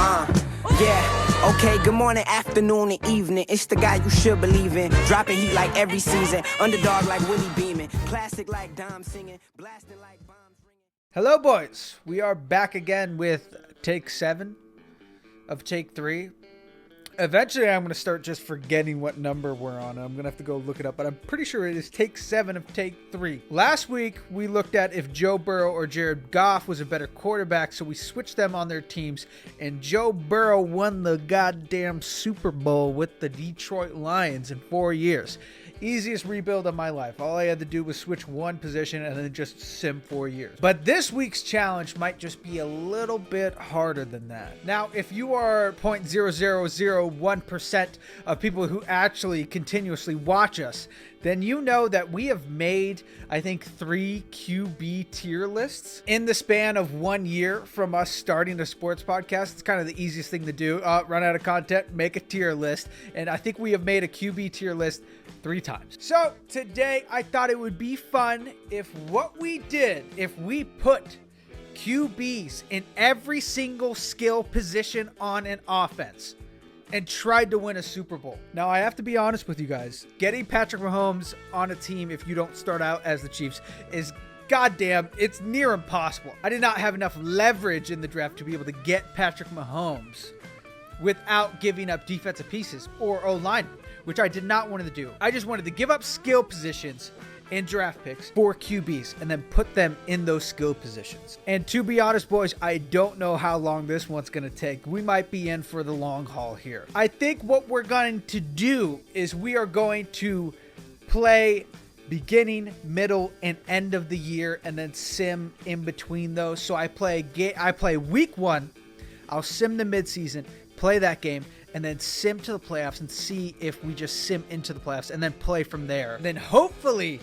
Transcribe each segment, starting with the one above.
Yeah, okay, good morning, afternoon, and evening. It's the guy you should believe in. Dropping heat like every season. Underdog like Willie Beeman. Classic like Dom singing. Blasting like bombs ringing. Hello, boys. We are back again with take 7 of take 3. Eventually, I'm going to start just forgetting what number we're on. I'm going to have to go look it up, but I'm pretty sure it is take 7 of take 3. Last week, we looked at if Joe Burrow or Jared Goff was a better quarterback, so we switched them on their teams, and Joe Burrow won the goddamn Super Bowl with the Detroit Lions in 4 years. Easiest rebuild of my life. All I had to do was switch one position and then just sim 4 years. But this week's challenge might just be a little bit harder than that. Now, if you are 0.0001% of people who actually continuously watch us, then you know that we have made, I think, 3 QB tier lists in the span of 1 year from us starting a sports podcast. It's kind of the easiest thing to do. Run out of content, make a tier list. And I think we have made a QB tier list 3 times. So today I thought it would be fun if what we did, if we put QBs in every single skill position on an offense and tried to win a Super Bowl. Now, I have to be honest with you guys. Getting Patrick Mahomes on a team if you don't start out as the Chiefs is goddamn, it's near impossible. I did not have enough leverage in the draft to be able to get Patrick Mahomes without giving up defensive pieces or O-line, which I did not want to do. I just wanted to give up skill positions in draft picks for QBs and then put them in those skill positions. And to be honest, boys, I don't know how long this one's going to take. We might be in for the long haul here. I think what we're going to do is we are going to play beginning, middle, and end of the year and then sim in between those. So I play week 1, I'll sim the midseason, play that game, and then sim to the playoffs and see if we just sim into the playoffs and then play from there. And then hopefully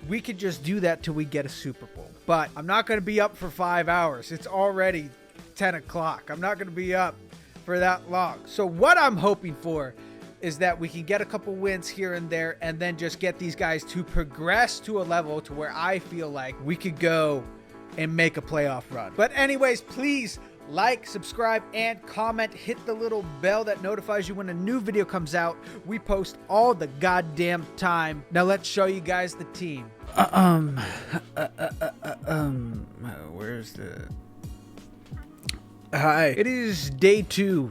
we could just do that till we get a Super Bowl. But I'm not going to be up for 5 hours. It's already 10 o'clock. I'm not going to be up for that long. So what I'm hoping for is that we can get a couple wins here and there and then just get these guys to progress to a level to where I feel like we could go and make a playoff run. But anyways, please like, subscribe, and comment. Hit the little bell that notifies you when a new video comes out. We post all the goddamn time. Now let's show you guys the team. Where's the... Hi. It is day 2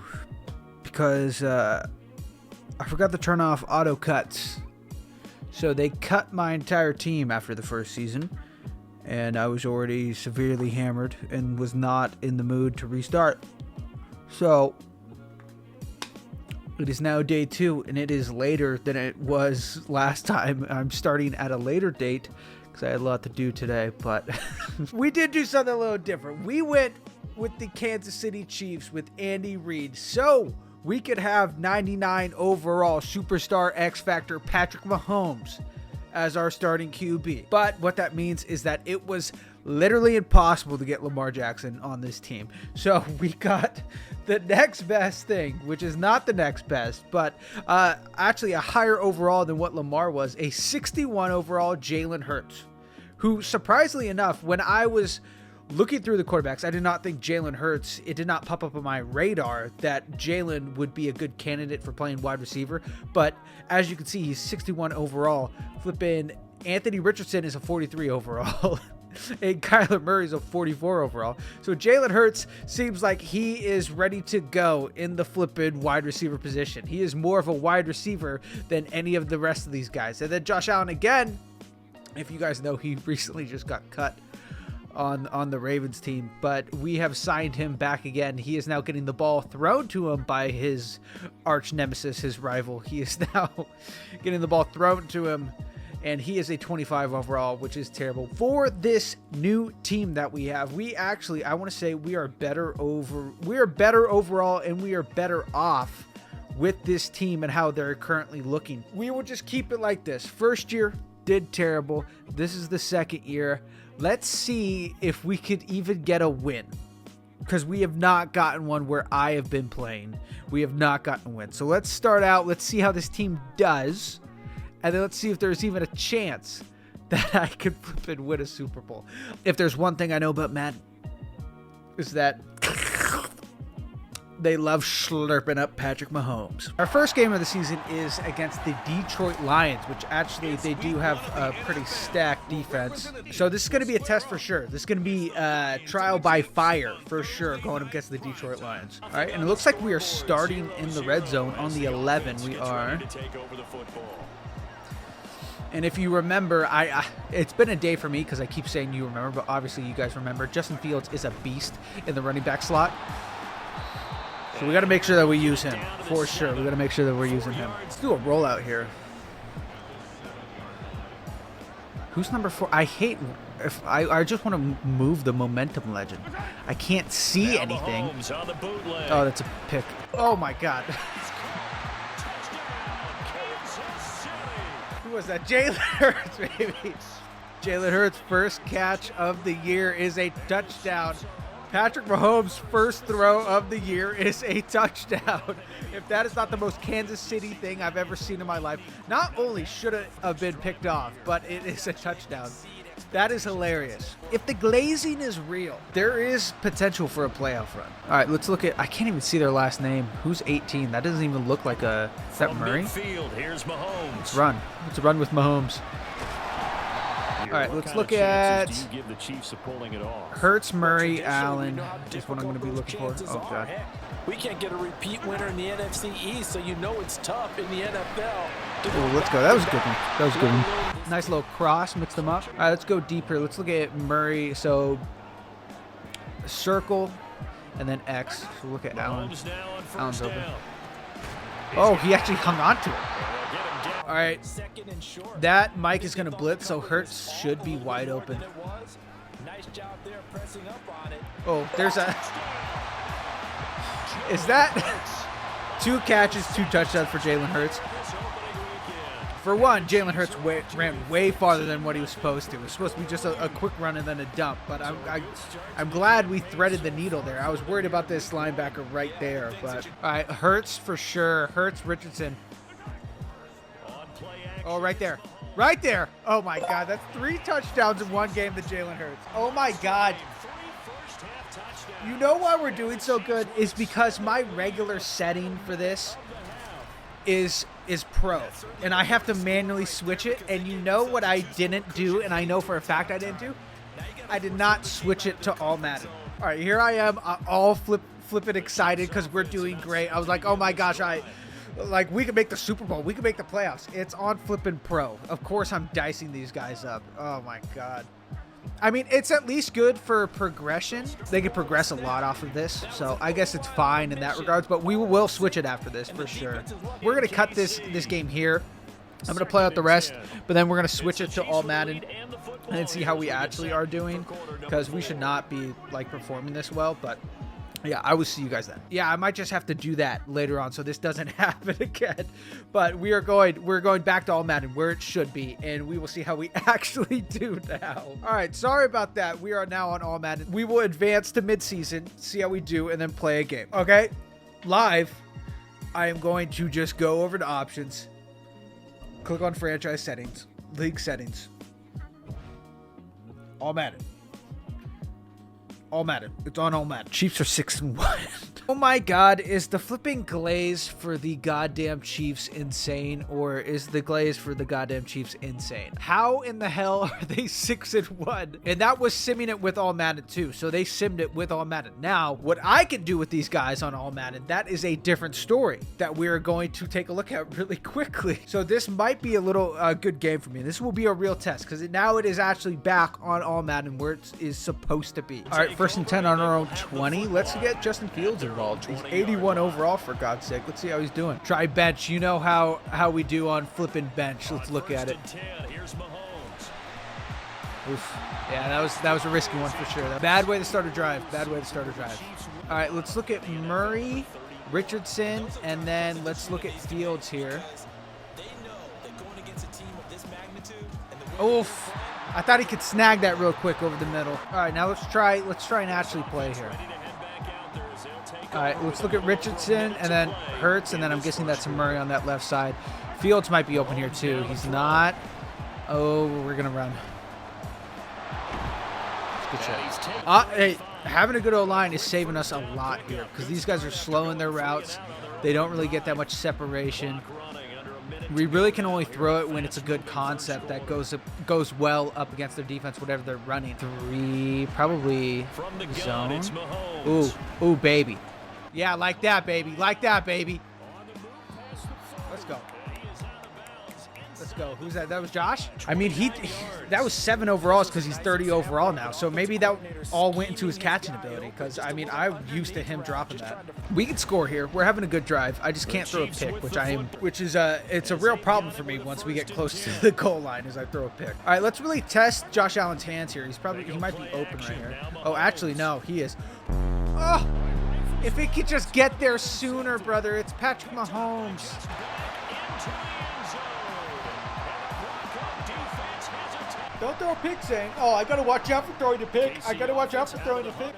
because I forgot to turn off auto cuts. So they cut my entire team after the first season. And I was already severely hammered and was not in the mood to restart. So it is now day 2 and it is later than it was last time. I'm starting at a later date because I had a lot to do today, but we did do something a little different. We went with the Kansas City Chiefs with Andy Reid so we could have 99 overall superstar X Factor Patrick Mahomes as our starting QB. But what that means is that it was literally impossible to get Lamar Jackson on this team. So we got the next best thing, which is not the next best, but actually a higher overall than what Lamar was, a 61 overall Jalen Hurts, who surprisingly enough, when I was looking through the quarterbacks, I did not think Jalen Hurts, it did not pop up on my radar that Jalen would be a good candidate for playing wide receiver. But as you can see, he's 61 overall. Flipping Anthony Richardson is a 43 overall. And Kyler Murray is a 44 overall. So Jalen Hurts seems like he is ready to go in the flipping wide receiver position. He is more of a wide receiver than any of the rest of these guys. And then Josh Allen again, if you guys know, he recently just got cut on the Ravens team, but we have signed him back again. He is now getting the ball thrown to him by his arch nemesis, his rival. He is now getting the ball thrown to him, and he is a 25 overall, which is terrible. For this new team that we have, we actually, I want to say we are better overall, and we are better off with this team and how they're currently looking. We will just keep it like this. First year, did terrible. This is the second year. Let's see if we could even get a win, because we have not gotten one where I have been playing. We have not gotten a win. So let's start out. Let's see how this team does. And then let's see if there's even a chance that I could flip and win a Super Bowl. If there's one thing I know about Madden, is that They love slurping up Patrick Mahomes. Our first game of the season is against the Detroit Lions, which actually they do have a pretty stacked defense. So this is going to be a test for sure. This is going to be trial by fire for sure going up against the Detroit Lions. All right, and it looks like we are starting in the red zone on the 11. We are. And if you remember, it's been a day for me because I keep saying you remember, but obviously you guys remember. Justin Fields is a beast in the running back slot. So we got to make sure that we use him for sure. We got to make sure that we're using him. Let's do a rollout here. Who's number 4? I hate if I just want to move the momentum legend. I can't see anything. Oh, that's a pick. Oh my God. Who was that? Jalen Hurts, baby. Jalen Hurts' first catch of the year is a touchdown. Patrick Mahomes' first throw of the year is a touchdown. If that is not the most Kansas City thing I've ever seen in my life, not only should it have been picked off, but it is a touchdown. That is hilarious. If the glazing is real, there is potential for a playoff run. All right, let's look at, I can't even see their last name. Who's 18? That doesn't even look like a, is that Murray? Here's Mahomes. Let's run. Let's run with Mahomes. All right, let's look at Hurts, Murray, Allen. Just what I'm going to be looking for. Oh, God. We can't get a repeat winner in the NFC East, so you know it's tough in the NFL. Oh, let's go. That was a good one. That was a good one. Nice little cross. Mix them up. All right, let's go deeper. Let's look at Murray. So, circle and then X. So look at Allen. Allen's open. Oh, he actually hung on to it. All right, that Mike is going to blitz, so Hurts should be wide open. Oh, there's a... Is that 2 catches, 2 touchdowns for Jalen Hurts? For one, Jalen Hurts ran way farther than what he was supposed to. It was supposed to be just a quick run and then a dump, but I'm glad we threaded the needle there. I was worried about this linebacker right there, but... All right, Hurts for sure. Hurts, Richardson. Oh, right there. Right there. Oh, my God. That's 3 touchdowns in one game to Jalen Hurts. Oh, my God. You know why we're doing so good is because my regular setting for this is pro. And I have to manually switch it. And you know what I didn't do, and I know for a fact I didn't do? I did not switch it to all Madden. All right, here I am all flipping excited because we're doing great. I was like, oh, my gosh, like, we could make the Super Bowl. We could make the playoffs. It's on flipping pro. Of course, I'm dicing these guys up. Oh, my God. I mean, it's at least good for progression. They can progress a lot off of this, so I guess it's fine in that regards, but we will switch it after this for sure. We're going to cut this game here. I'm going to play out the rest, but then we're going to switch it to all Madden and see how we actually are doing, because we should not be, like, performing this well, but... Yeah, I will see you guys then. Yeah, I might just have to do that later on so this doesn't happen again. But we're going back to all Madden where it should be, and we will see how we actually do now. All right, sorry about that. We are now on all Madden. We will advance to midseason, see how we do, and then play a game. Okay, live, I am going to just go over to options, click on franchise settings, league settings, all Madden. All Madden. It's on all Madden. Chiefs are 6-1. Oh my God, is the flipping glaze for the goddamn Chiefs insane, or is the glaze for the goddamn Chiefs insane? How in the hell are they 6-1? And that was simming it with all Madden too, so they simmed it with all Madden. Now, what I can do with these guys on all Madden, that is a different story that we're going to take a look at really quickly. So this might be a little good game for me. This will be a real test, because now it is actually back on all Madden where it is supposed to be. All right, 1st and 10 on our own 20. Let's get Justin Fields involved. He's 81 overall, for God's sake. Let's see how he's doing. Try bench. You know how we do on flipping bench. Let's look at it. Oof. Yeah, that was a risky one for sure. Bad way to start a drive. Bad way to start a drive. All right, let's look at Murray, Richardson, and then let's look at Fields here. Oof. I thought he could snag that real quick over the middle. All right, now let's try and actually play here. All right, let's look at Richardson and then Hurts, and then I'm guessing that's Murray on that left side. Fields might be open here too. He's not. Oh, we're gonna run. Good shot. Hey, having a good O-line is saving us a lot here because these guys are slow in their routes. They don't really get that much separation. We really can only throw it when it's a good concept that goes well up against their defense, whatever they're running. 3, probably zone. Ooh, baby. Yeah, like that, baby. Like that, baby. Let's go. Let's go. Who's that? That was Josh? I mean, that was 7 overalls because he's 30 overall now. So maybe that all went into his catching ability because, I mean, I'm used to him dropping that. We can score here. We're having a good drive. I just can't throw a pick, which is it's a real problem for me once we get close to the goal line as I throw a pick. All right, let's really test Josh Allen's hands here. He might be open right here. Oh, actually, no, he is. Oh, if it could just get there sooner, brother. It's Patrick Mahomes. Don't throw a pick saying, oh, I got to watch out for throwing the pick. I got to watch out for throwing the pick.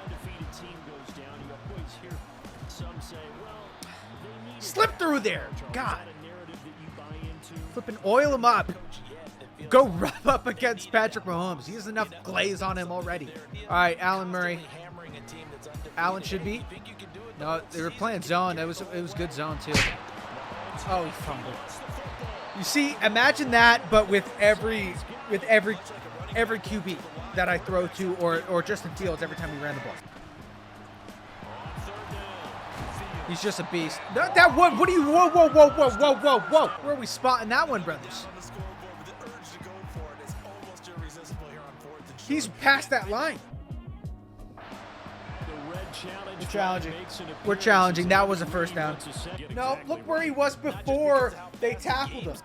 Slip through there. God. Flipping oil him up. Go rub up against Patrick Mahomes. He has enough glaze on him already. All right, Allen Murray. Allen should be. No, they were playing zone. It was good zone, too. Oh, he fumbled. You see, imagine that, but with every QB that I throw to, or Justin Fields every time he ran the ball. He's just a beast. No, that one. What are you? Whoa! Where are we spotting that one, brothers? He's past that line. We're challenging. That was a first down. No, look where he was before they tackled him.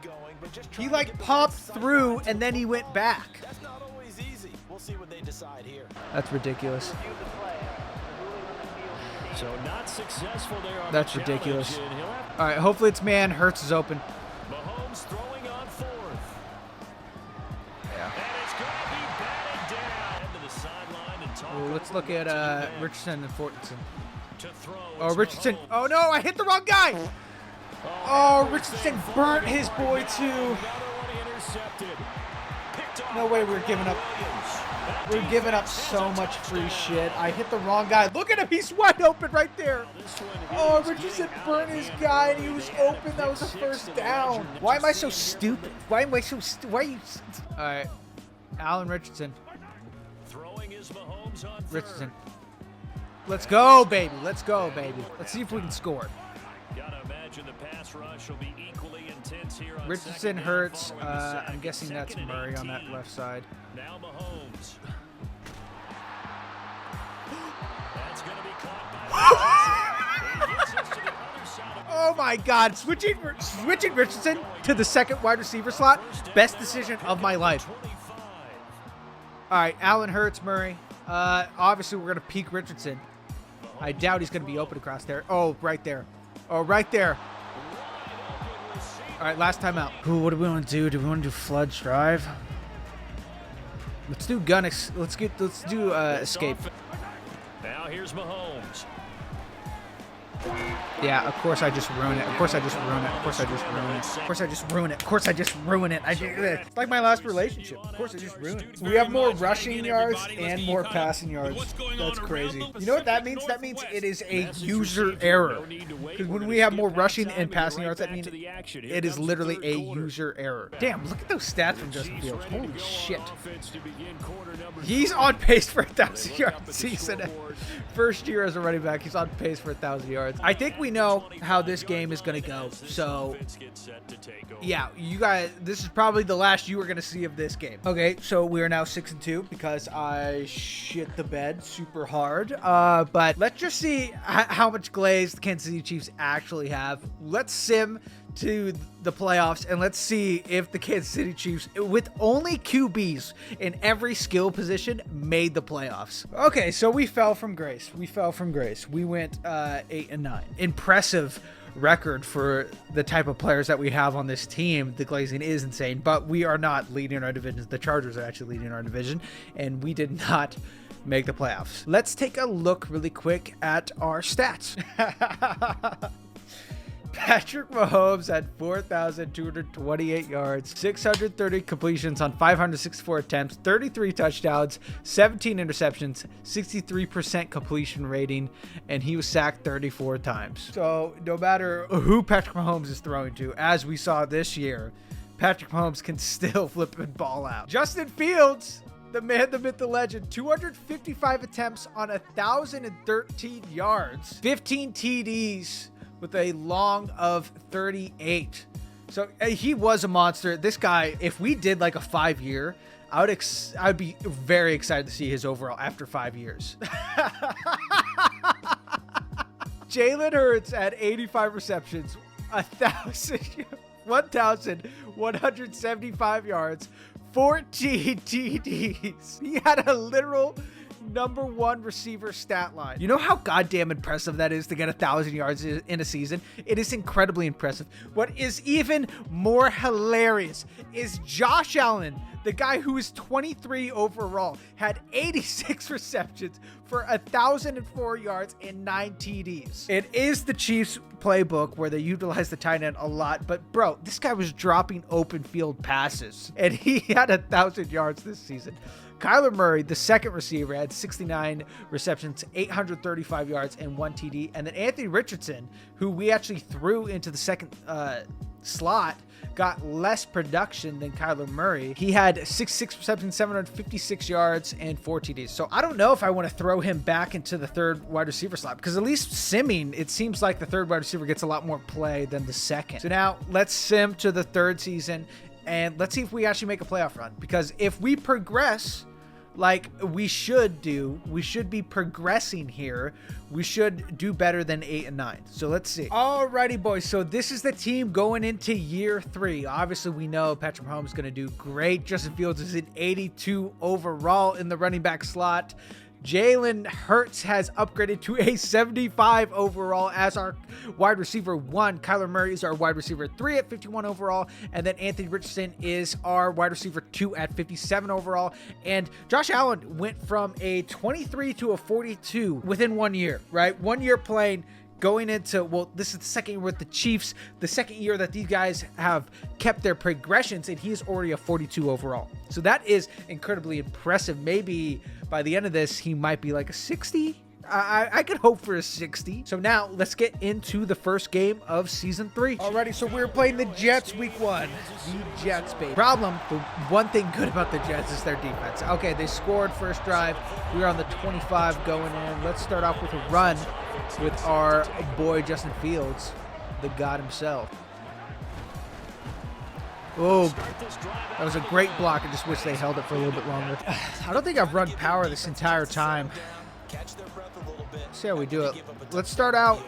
He like popped through and then he went back. That's ridiculous. So not successful there on That's ridiculous. All right, hopefully it's man. Hurts is open. Mahomes throwing on 4th. Yeah. And it's going to be batted down into the sideline and Ooh, let's look at Richardson and Fortinson. to throw. Oh, Richardson. Oh no, I hit the wrong guy. Oh, Richardson burnt his boy too. No way we're giving up. We're giving up so much free shit. I hit the wrong guy. Look at him. He's wide open right there. Oh, Richardson burnt his guy and he was open. That was a first down. Why am I so stupid? Why am I so stupid? Why are you... All right. Allen Richardson. Richardson. Let's go, baby. Let's go, baby. Let's see if we can score. Gotta imagine the pass rush will be equally intense here on Richardson hurts. I'm guessing that's Murray on that left side. Now Mahomes. That's gonna be caught by Oh my God! Switching Richardson to the second wide receiver slot. Best decision of my life. All right, Allen hurts Murray. Obviously we're gonna peek Richardson. I doubt he's gonna be open across there. Oh, right there. Oh, right there. All right, last time out. Ooh, what do we want to do? Do we want to do flood drive? Let's do gun. Let's do escape. Now here's Mahomes. Yeah, of course I just ruin it. Of course I just ruin it. Of course I just ruin it. Of course I just ruin it. Of course I just ruin it. It's like my last relationship. Of course I just ruined it. We have more rushing yards and more passing yards. That's crazy. You know what that means? That means it is a user error. Because when we have more rushing and passing yards, that means it is literally a user error. Damn, look at those stats from Justin Fields. Holy shit. He's on pace for 1,000 yards season. First year as a running back, he's on pace for 1,000 yards. I think we know how this game is going to go. So, yeah, you guys, this is probably the last you are going to see of this game. Okay, so we are now 6-2 because I shit the bed super hard. But let's just see how much glaze the Kansas City Chiefs actually have. Let's sim to the playoffs and let's see if the Kansas City Chiefs, with only QBs in every skill position, made the playoffs. Okay, so we fell from grace. We went 8-9. Impressive record for the type of players that we have on this team. The glazing is insane, but we are not leading our divisions. The Chargers are actually leading our division, and we did not make the playoffs. Let's take a look really quick at our stats. Patrick Mahomes had 4,228 yards, 630 completions on 564 attempts, 33 touchdowns, 17 interceptions, 63% completion rating, and he was sacked 34 times. So no matter who Patrick Mahomes is throwing to, as we saw this year, Patrick Mahomes can still flip and ball out. Justin Fields, the man, the myth, the legend, 255 attempts on 1,013 yards, 15 TDs with a long of 38. So he was a monster. This guy, if we did like a 5-year, I'd be very excited to see his overall after 5 years. Jalen Hurts had 85 receptions, 1,175 yards, 14 TDs. He had a literal #1 receiver stat line. You know how goddamn impressive that is to get 1,000 yards in a season? It is incredibly impressive. What is even more hilarious is Josh Allen, the guy who is 23 overall, had 86 receptions for 1,004 yards and 9 TDs. It is the Chiefs playbook where they utilize the tight end a lot, but bro, this guy was dropping open field passes and he had 1,000 yards this season. Kyler Murray, the second receiver, had 69 receptions, 835 yards, and 1 TD. And then Anthony Richardson, who we actually threw into the second slot, got less production than Kyler Murray. He had 66 receptions, 756 yards, and 4 TDs. So I don't know if I want to throw him back into the third wide receiver slot, because at least simming, it seems like the third wide receiver gets a lot more play than the second. So now let's sim to the third season, and let's see if we actually make a playoff run. Because if we progress like we should do, we should be progressing here. We should do better than 8 and 9. So let's see. Alrighty, boys. So this is the team going into year 3. Obviously, we know Patrick Mahomes is going to do great. Justin Fields is an 82 overall in the running back slot. Jalen Hurts has upgraded to a 75 overall as our wide receiver 1. Kyler Murray is our wide receiver 3 at 51 overall. And then Anthony Richardson is our wide receiver 2 at 57 overall. And Josh Allen went from a 23 to a 42 within 1 year, right? 1 year playing, going into, well, this is the second year with the Chiefs, the second year that these guys have kept their progressions, and he is already a 42 overall. So that is incredibly impressive. Maybe by the end of this, he might be like a 60. I could hope for a 60. So now let's get into the first game of season 3. Alrighty, so we're playing the Jets week 1. The Jets, baby. Problem, the one thing good about the Jets is their defense. Okay, they scored first drive. We are on the 25 going in. Let's start off with a run with our boy Justin Fields, the god himself. Oh, that was a great block. I just wish they held it for a little bit longer. I don't think I've run power this entire time. Let's see how we do it. Let's start out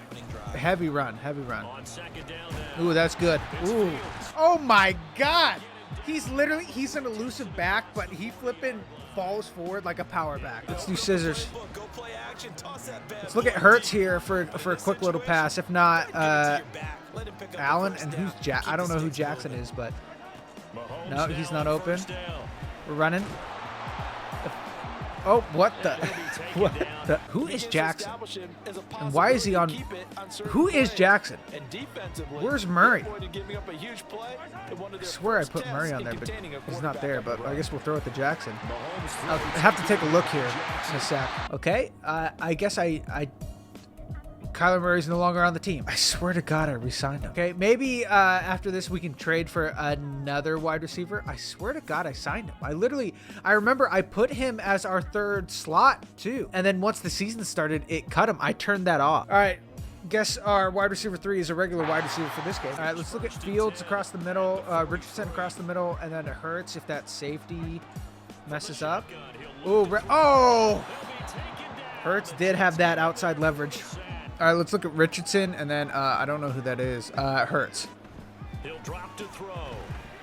heavy run. Ooh, that's good. Ooh. Oh my God. He's an elusive back, but he flipping falls forward like a power back. Let's do scissors. Let's look at Hurts here for a quick little pass. If not, Allen, and who's Jack? I don't know who Jackson is, but no, he's not open. We're running. Oh, what the? What the? Who is Jackson? And why is he on? Who is Jackson? Where's Murray? I swear I put Murray on there, but he's not there. But I guess we'll throw it to Jackson. I'll have to take a look here in a sec. Okay, I guess Kyler Murray's no longer on the team. I swear to God, I re-signed him. Okay, maybe after this we can trade for another wide receiver. I swear to God, I signed him. I remember I put him as our third slot too. And then once the season started, it cut him. I turned that off. All right, guess our wide receiver 3 is a regular wide receiver for this game. All right, let's look at Fields across the middle, Richardson across the middle, and then it Hurts if that safety messes up. Ooh, oh! Hurts did have that outside leverage. All right, let's look at Richardson, and then I don't know who that is. Hurts. He'll drop to throw.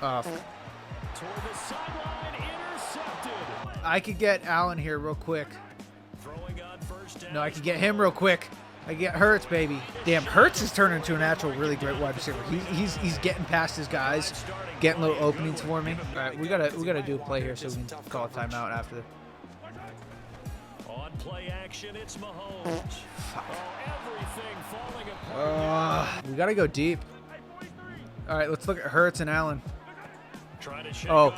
Toward the sideline, intercepted. I could get Allen here real quick. Throwing on first down. No, I could get him real quick. I get Hurts, baby. Damn, Hurts is turning into an actual really great wide receiver. He's getting past his guys, getting little openings for me. All right, we gotta do a play here so we can call a timeout after. On play action, it's Mahomes. Fuck. Everything falling apart. We got to go deep. All right, let's look at Hurts and Allen. Oh,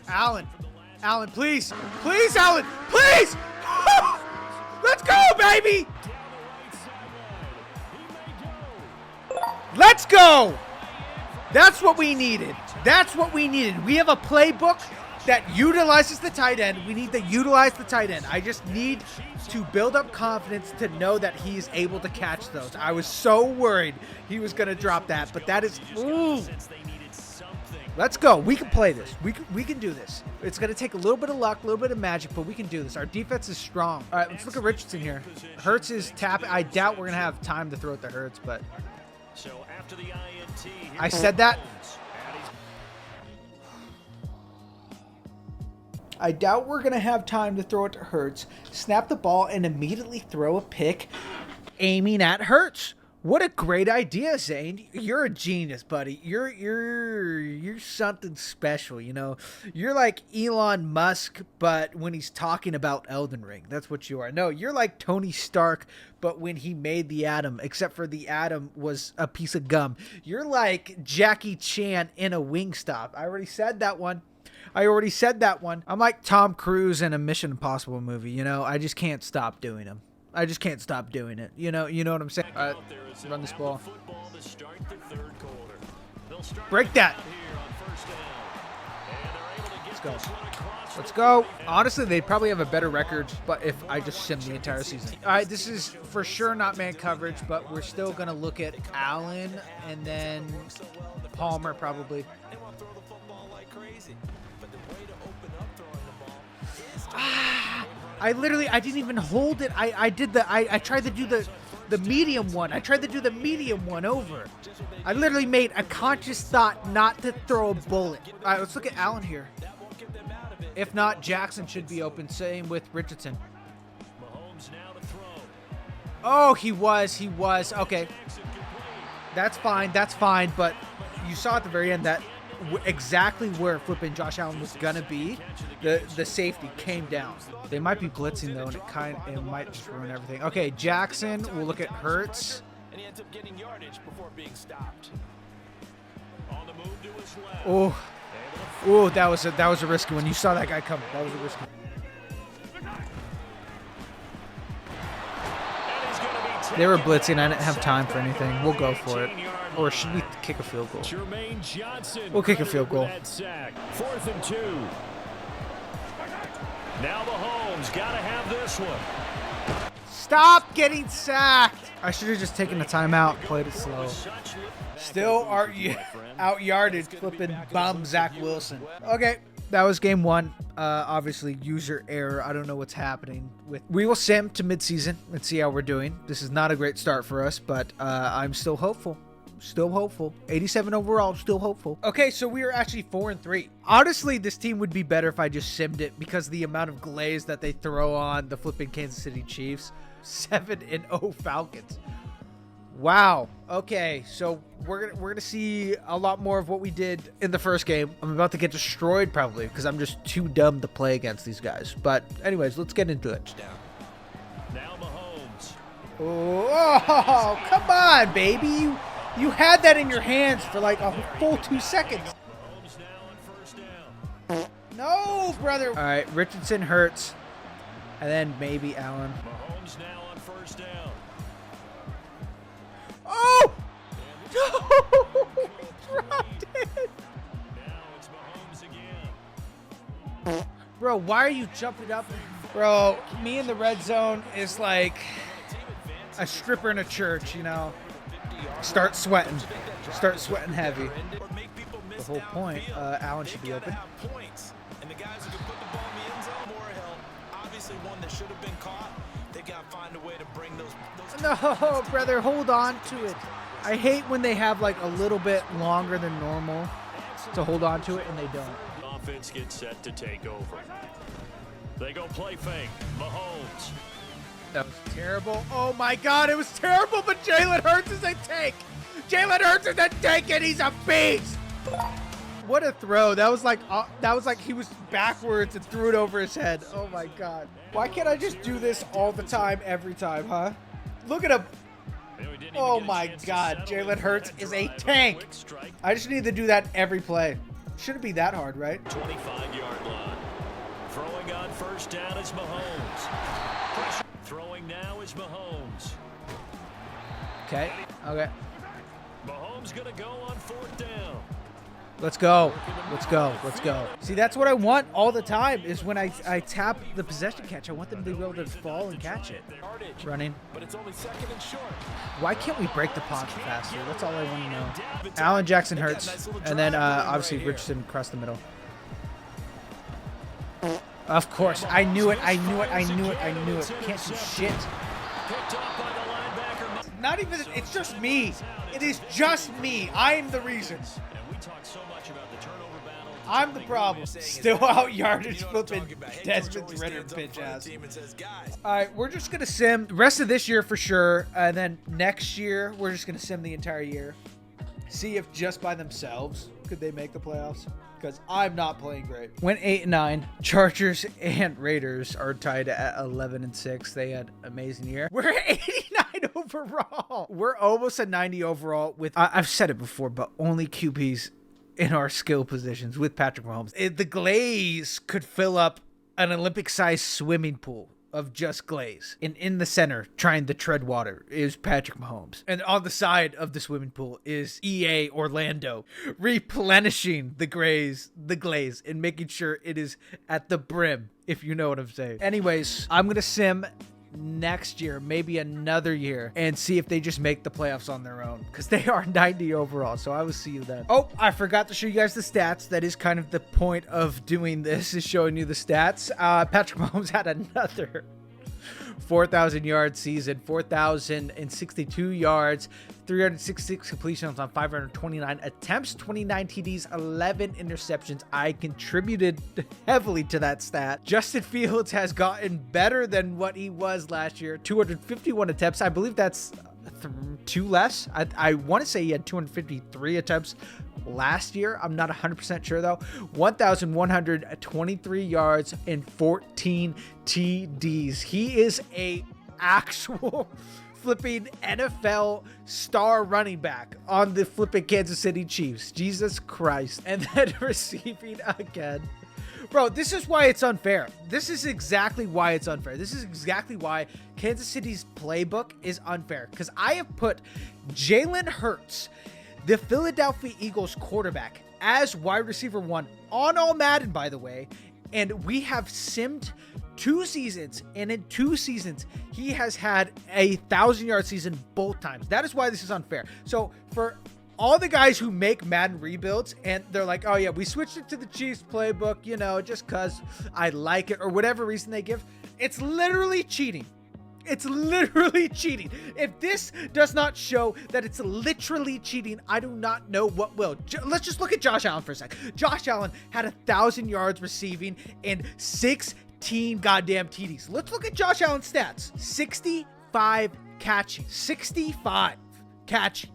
Allen. Allen, please. Please, Allen. Please. Let's go, baby. Let's go. That's what we needed. That's what we needed. We have a playbook that utilizes the tight end. We need to utilize the tight end. I just need to build up confidence to know that he's able to catch those. I was so worried he was going to drop that, but that is... Ooh. Let's go. We can play this. We can do this. It's going to take a little bit of luck, a little bit of magic, but we can do this. Our defense is strong. All right, let's look at Richardson here. Hurts is tapping. I doubt we're going to have time to throw it to Hurts, but... I said that. I doubt we're going to have time to throw it to Hurts, snap the ball, and immediately throw a pick aiming at Hurts. What a great idea, Zane. You're a genius, buddy. You're something special, you know. You're like Elon Musk, but when he's talking about Elden Ring. That's what you are. No, you're like Tony Stark, but when he made the atom, except for the atom was a piece of gum. You're like Jackie Chan in a Wingstop. I already said that one. I'm like Tom Cruise in a Mission Impossible movie, you know. I just can't stop doing them. I just can't stop doing it. You know what I'm saying? All right, run this ball. Break that. Let's go. Let's go. Honestly, they probably have a better record, but if I just sim the entire season. All right, this is for sure not man coverage, but we're still going to look at Allen and then Palmer probably. I didn't even hold it. I tried to do the medium one. I tried to do the medium one over. I literally made a conscious thought not to throw a bullet. All right, let's look at Allen here. If not, Jackson should be open. Same with Richardson. Oh, he was. Okay. That's fine. But you saw at the very end that exactly where flipping Josh Allen was gonna be, the safety came down. They might be blitzing though, and it might just ruin everything. Okay, Jackson. We'll look at Hurts. And he ends up getting yardage before being stopped. Oh, that was a risky one. You saw that guy coming. That was a risky one. They were blitzing. I didn't have time for anything. We'll go for it. Or should we kick a field goal? We'll kick a field goal. 4th and 2. Now Mahomes got to have this one. Stop getting sacked. I should have just taken the timeout, played it slow. Still out-yarded, flipping bum Zach Wilson. Okay, that was game one. Obviously, user error. I don't know what's happening. We will sim to midseason and see how we're doing. This is not a great start for us, but I'm still hopeful. 87 overall, still hopeful. Okay, so we are actually 4-3. Honestly, this team would be better if I just simmed it because the amount of glaze that they throw on the flipping Kansas City Chiefs. 7-0 Falcons. Wow. Okay, so we're gonna see a lot more of what we did in the first game. I'm about to get destroyed probably because I'm just too dumb to play against these guys. But anyways, let's get into it. Now Mahomes. Oh, come on, baby. You had that in your hands for like a full 2 seconds. No, brother. All right, Richardson, Hurts, and then maybe Allen. Mahomes now on 1st down. Oh! No! He dropped it. Now it's Mahomes again. Bro, why are you jumping up? Bro, me in the red zone is like a stripper in a church, you know? Start sweating heavy. The whole point, Allen should be open. And the guys who can put the ball in the end zone, more help. Obviously one that should have been caught. They got to find a way to bring those. No, brother, hold on to it. I hate when they have like a little bit longer than normal to hold on to it and they don't. Offense gets set to take over. They go play fake. Mahomes. That was terrible. Oh my God, it was terrible, but Jalen Hurts is a tank. And he's a beast. What a throw. That was like he was backwards and threw it over his head. Oh my God. Why can't I just do this all the time, every time, huh? Look at him. Oh my God, Jalen Hurts is a tank. I just need to do that every play. Shouldn't be that hard, right? 25-yard line. Throwing on first down is Mahomes. Pressure. Throwing now is Mahomes. Okay. Mahomes gonna go on fourth down. Let's go. Let's go. Let's go. See, that's what I want all the time is when I tap the possession catch. I want them to be able to fall and catch it. Running. But it's only second and short. Why can't we break the pocket faster? That's all I want to know. Allen Jackson Hurts. And then obviously Richardson across the middle. Of course. I knew it. I knew it. I knew it. I knew it. Can't do shit. Picked off by the linebacker. Not even, it's just me. It is just me. I'm the reason. And we talk so much about the turnover battle. I'm the problem. Still out yardage flipping Desmond Ritter bitch ass. All right, we're just going to sim the rest of this year for sure. And then next year, we're just going to sim the entire year. See if just by themselves could they make the playoffs. Because I'm not playing great. Went 8-9. Chargers and Raiders are tied at 11-6. They had an amazing year. We're 89 overall. We're almost at 90 overall with, I've said it before, but only QBs in our skill positions with Patrick Mahomes. The glaze could fill up an Olympic-sized swimming pool of just glaze. And in the center, trying to tread water, is Patrick Mahomes. And on the side of the swimming pool is EA Orlando, replenishing the glaze, and making sure it is at the brim, if you know what I'm saying. Anyways, I'm going to sim next year, maybe another year, and see if they just make the playoffs on their own, because they are 90 overall. So I will see you then. Oh, I forgot to show you guys the stats. That is kind of the point of doing this, is showing you the stats. Patrick Mahomes had another 4,000 yard season, 4,062 yards, 366 completions on 529 attempts, 29 TDs, 11 interceptions. I contributed heavily to that stat. Justin Fields has gotten better than what he was last year. 251 attempts. I believe that's two less. I want to say he had 253 attempts last year. I'm not 100% sure though. 1,123 yards and 14 TDs. He is a actual flipping NFL star running back on the flipping Kansas City Chiefs. Jesus Christ. And then receiving again. Bro, this is why it's unfair. This is exactly why it's unfair. This is exactly why Kansas City's playbook is unfair. Because I have put Jalen Hurts, the Philadelphia Eagles quarterback, as wide receiver 1 on all Madden, by the way. And we have simmed 2 seasons, and in 2 seasons, he has had a 1,000-yard season both times. That is why this is unfair. So for all the guys who make Madden rebuilds, and they're like, oh yeah, we switched it to the Chiefs playbook, you know, just because I like it, or whatever reason they give, it's literally cheating. It's literally cheating. If this does not show that it's literally cheating, I do not know what will. Let's just look at Josh Allen for a sec. Josh Allen had 1,000 yards receiving and 16 goddamn TDs. Let's look at Josh Allen's stats. 65 catching. 65 catching.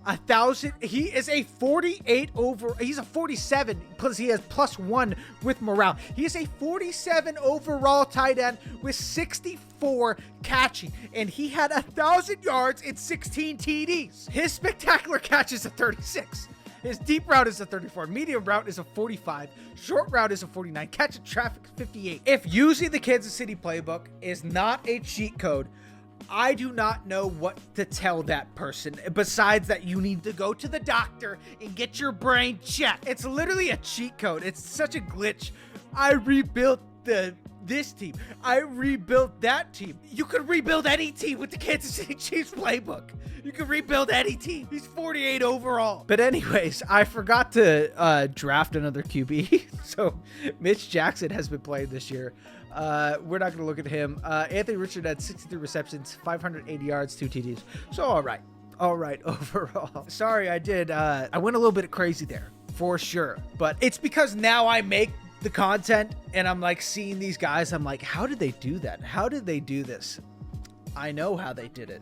1,000. He is a 48 over. He's a 47 because he has +1 with morale. He is a 47 overall tight end with 64 catching, and he had 1,000 yards and 16 TDs. His spectacular catch is a 36. His deep route is a 34. Medium route is a 45. Short route is a 49. Catch and traffic 58. If using the Kansas City playbook is not a cheat code, I do not know what to tell that person besides that you need to go to the doctor and get your brain checked. It's literally a cheat code. It's such a glitch. I rebuilt this team. I rebuilt that team. You could rebuild any team with the Kansas City Chiefs playbook. You can rebuild any team. He's 48 overall. But anyways, I forgot to draft another QB. So Mitch Jackson has been playing this year. We're not going to look at him. Anthony Richardson had 63 receptions, 580 yards, 2 TDs. So all right overall. Sorry, I went a little bit crazy there for sure. But it's because now I make the content and I'm like seeing these guys. I'm like, how did they do that? How did they do this? I know how they did it.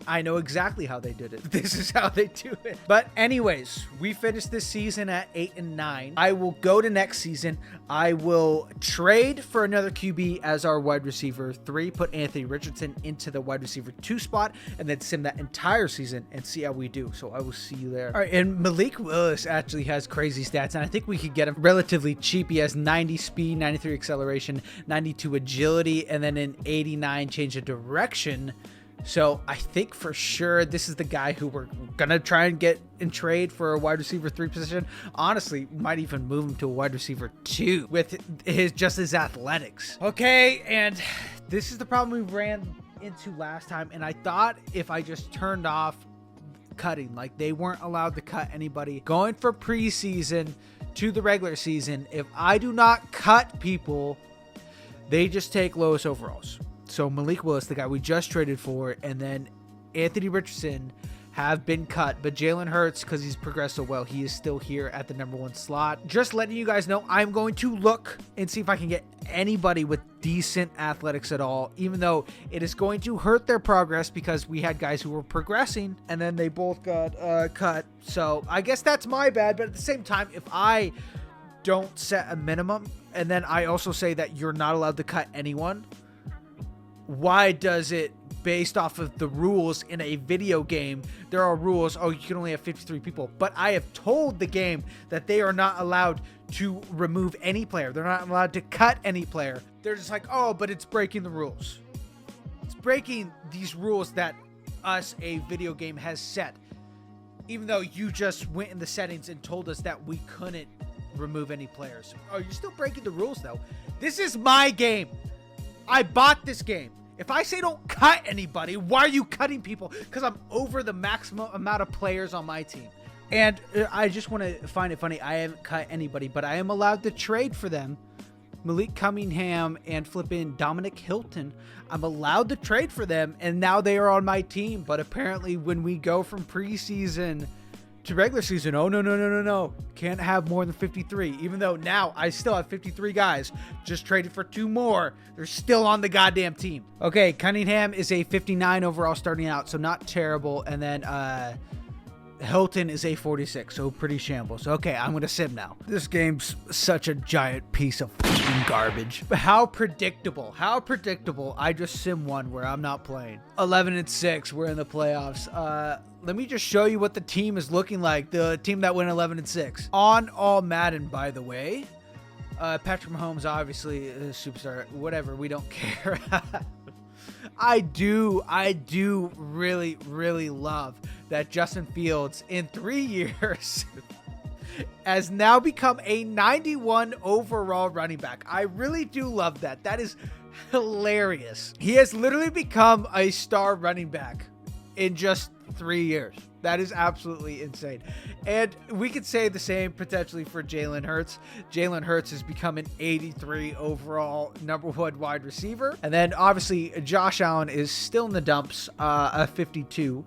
I know exactly how they did it. This is how they do it. But anyways, we finished this season at 8-9. I will go to next season. I will trade for another QB as our wide receiver 3, put Anthony Richardson into the wide receiver 2 spot, and then sim that entire season and see how we do. So I will see you there. All right, and Malik Willis actually has crazy stats, and I think we could get him relatively cheap. He has 90 speed, 93 acceleration, 92 agility, and then an 89 change of direction. So I think for sure this is the guy who we're going to try and get in trade for a wide receiver 3 position. Honestly, might even move him to a wide receiver 2 with his athletics. Okay, and this is the problem we ran into last time, and I thought if I just turned off cutting, like they weren't allowed to cut anybody going for preseason to the regular season, if I do not cut people, they just take lowest overalls. So Malik Willis, the guy we just traded for, and then Anthony Richardson have been cut, but Jalen Hurts, because he's progressed so well, he is still here at the number 1 slot. Just letting you guys know, I'm going to look and see if I can get anybody with decent athletics at all, even though it is going to hurt their progress because we had guys who were progressing and then they both got cut. So I guess that's my bad, but at the same time, if I don't set a minimum and then I also say that you're not allowed to cut anyone, why does it, based off of the rules in a video game, there are rules, oh, you can only have 53 people, but I have told the game that they are not allowed to remove any player. They're not allowed to cut any player. They're just like, oh, but it's breaking the rules. It's breaking these rules that a video game has set, even though you just went in the settings and told us that we couldn't remove any players. Oh, you're still breaking the rules though. This is my game. I bought this game. If I say don't cut anybody, why are you cutting people? Because I'm over the maximum amount of players on my team. And I just want to find it funny. I haven't cut anybody, but I am allowed to trade for them. Malik Cunningham and flipping Dominic Hilton. I'm allowed to trade for them, and now they are on my team. But apparently when we go from preseason to regular season, oh, no. Can't have more than 53. Even though now I still have 53 guys. Just traded for 2 more. They're still on the goddamn team. Okay, Cunningham is a 59 overall starting out, so not terrible. And then Hilton is a 46, so pretty shambles. Okay, I'm going to sim now. This game's such a giant piece of fucking garbage. But how predictable. How predictable. I just sim one where I'm not playing. 11-6, we're in the playoffs. Let me just show you what the team is looking like. The team that went 11-6. On all Madden, by the way. Patrick Mahomes, obviously, a superstar. Whatever, we don't care. I do really love that Justin Fields in 3 years has now become a 91 overall running back. I really do love that. That is hilarious. He has literally become a star running back in just 3 years. That is absolutely insane. And we could say the same potentially for Jalen Hurts. Jalen Hurts has become an 83 overall number 1 wide receiver. And then obviously Josh Allen is still in the dumps, a 52.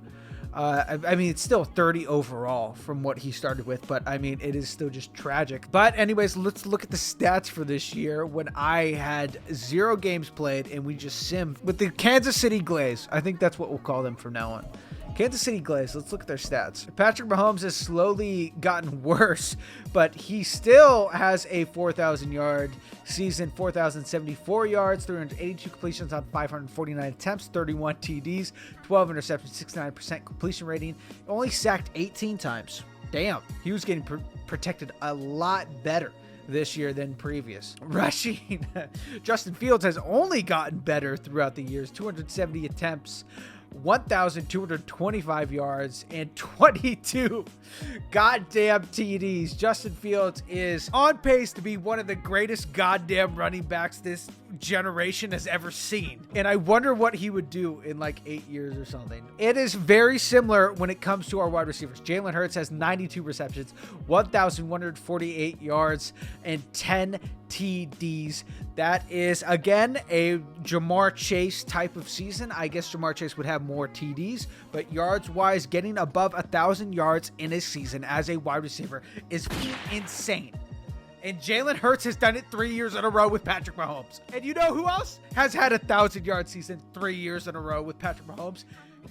I mean, it's still 30 overall from what he started with, but I mean, it is still just tragic. But anyways, let's look at the stats for this year when I had 0 games played and we just simmed with the Kansas City Glaze. I think that's what we'll call them from now on. Kansas City Glaze, let's look at their stats. Patrick Mahomes has slowly gotten worse, but he still has a 4,000-yard season, 4,074 yards, 382 completions on 549 attempts, 31 TDs, 12 interceptions, 69% completion rating, only sacked 18 times. Damn, he was getting protected a lot better this year than previous. Rushing, Justin Fields has only gotten better throughout the years, 270 attempts, 1,225 yards and 22 goddamn TDs. Justin Fields is on pace to be one of the greatest goddamn running backs this generation has ever seen. And I wonder what he would do in like 8 years or something. It is very similar when it comes to our wide receivers. Jalen Hurts has 92 receptions, 1,148 yards, and 10 TDs. That is, again, a Jamar Chase type of season. I guess Jamar Chase would have more TDs, but yards-wise, getting above 1,000 yards in a season as a wide receiver is insane. And Jalen Hurts has done it 3 years in a row with Patrick Mahomes. And you know who else has had a 1,000-yard season 3 years in a row with Patrick Mahomes?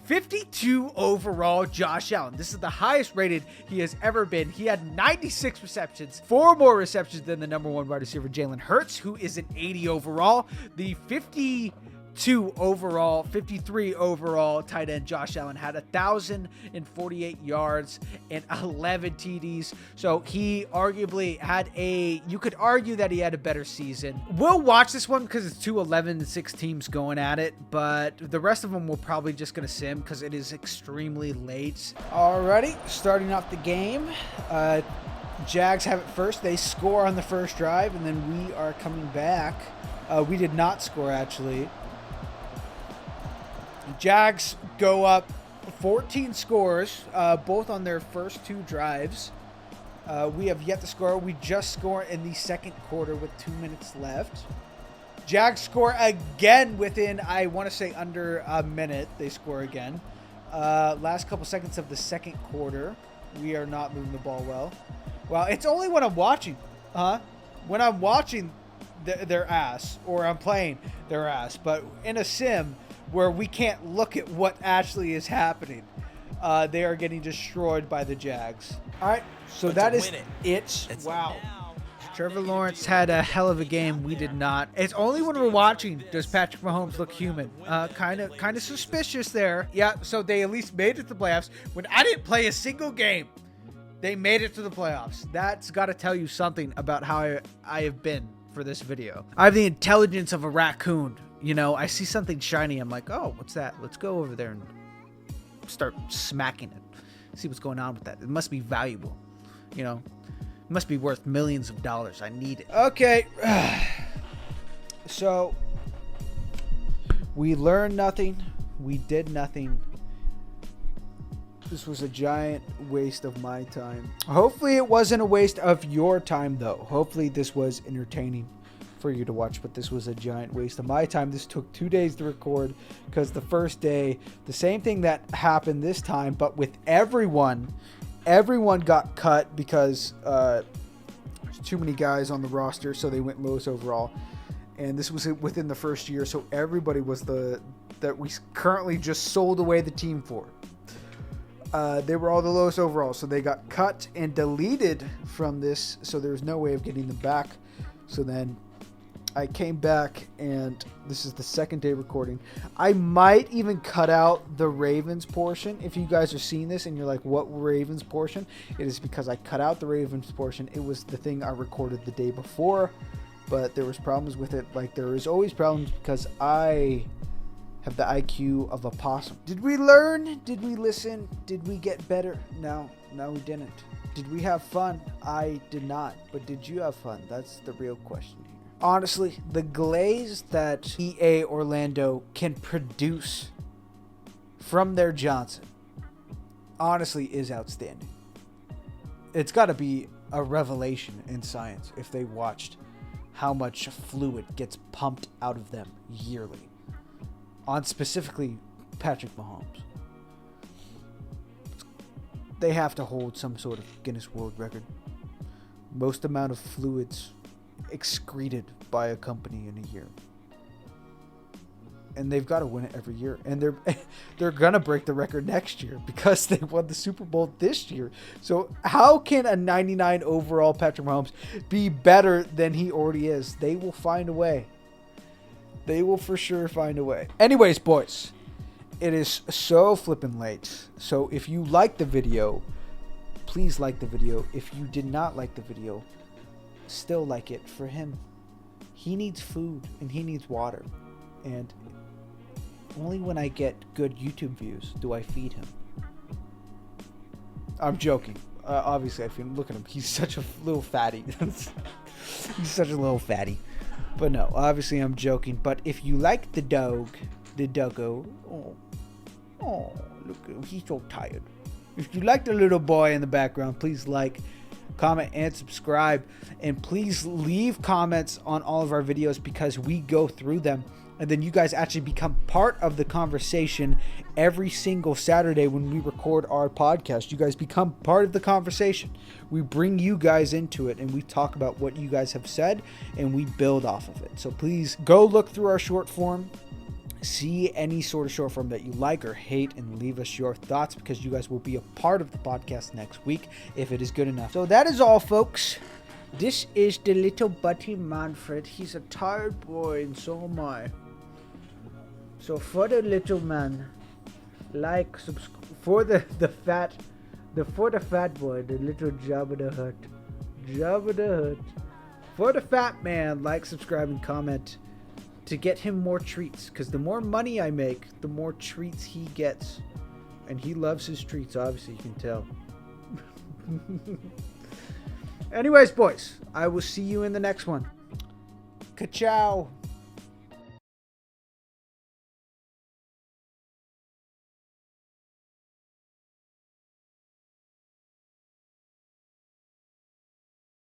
52 overall, Josh Allen. This is the highest rated he has ever been. He had 96 receptions, 4 more receptions than the number 1 wide receiver, Jalen Hurts, who is an 80 overall. The 53 overall tight end Josh Allen had 1,048 yards and 11 TDs. So he arguably had you could argue that he had a better season. We'll watch this one because it's 2 11-6 teams going at it, but the rest of them we're probably just going to sim because it is extremely late. Alrighty, starting off the game. Jags have it first. They score on the first drive, and then we are coming back. We did not score, actually. Jags go up 14 scores, both on their first 2 drives. We have yet to score. We just score in the second quarter with 2 minutes left. Jags score again within, I want to say, under a minute. They score again. Last couple seconds of the second quarter. We are not moving the ball well. Well, it's only when I'm watching. When I'm watching their ass, or I'm playing their ass. But in a sim where we can't look at what actually is happening, they are getting destroyed by the Jags. All right, so that is it. Wow. Trevor Lawrence had a hell of a game. We did not. It's only when we're watching does Patrick Mahomes look human. Kind of suspicious there. Yeah, so they at least made it to the playoffs. When I didn't play a single game, they made it to the playoffs. That's got to tell you something about how I have been for this video. I have the intelligence of a raccoon. You know, I see something shiny. I'm like, oh, what's that? Let's go over there and start smacking it. See what's going on with that. It must be valuable. You know, it must be worth millions of dollars. I need it. Okay. So we learned nothing. We did nothing. This was a giant waste of my time. Hopefully it wasn't a waste of your time, though. Hopefully this was entertaining for you to watch, but this was a giant waste of my time. This took 2 days to record because the first day, the same thing that happened this time, but with everyone got cut because there's too many guys on the roster, so they went lowest overall. And this was within the first year, so everybody was that we currently just sold away the team for. They were all the lowest overall, so they got cut and deleted from this, so there was no way of getting them back. So then I came back, and this is the second day recording. I might even cut out the Ravens portion. If you guys are seeing this and you're like, what Ravens portion? It is because I cut out the Ravens portion. It was the thing I recorded the day before, but there was problems with it. Like, there is always problems because I have the IQ of a possum. Did we learn? Did we listen? Did we get better? No, we didn't. Did we have fun? I did not. But did you have fun? That's the real question here. Honestly, the glaze that EA Orlando can produce from their Johnson honestly is outstanding. It's got to be a revelation in science if they watched how much fluid gets pumped out of them yearly on specifically Patrick Mahomes. They have to hold some sort of Guinness World Record. Most amount of fluids excreted by a company in a year. And they've got to win it every year. And they're going to break the record next year because they won the Super Bowl this year. So how can a 99 overall Patrick Mahomes be better than he already is? They will find a way. They will for sure find a way. Anyways, boys, it is so flippin' late. So if you liked the video, please like the video. If you did not like the video, still like it for him. He needs food and he needs water. And only when I get good YouTube views do I feed him. I'm joking. Obviously, I feed him. Look at him. He's such a little fatty. He's such a little fatty. But no, obviously I'm joking. But if you like the doggo, oh, look at him. He's so tired. If you like the little boy in the background, please like, comment, and subscribe. And please leave comments on all of our videos because we go through them. And then you guys actually become part of the conversation every single Saturday when we record our podcast. You guys become part of the conversation. We bring you guys into it and we talk about what you guys have said and we build off of it. So please go look through our short form see any sort of short form that you like or hate and leave us your thoughts, because you guys will be a part of the podcast next week if it is good enough. So that is all, folks. This is the little buddy Manfred. He's a tired boy, and so am I. So for the little man, like, for the fat boy, the little Jabba the Hutt. For the fat man, like, subscribe, and comment to get him more treats, because the more money I make, the more treats he gets, and he loves his treats, obviously, you can tell. Anyways, boys, I will see you in the next one. Ka-chow.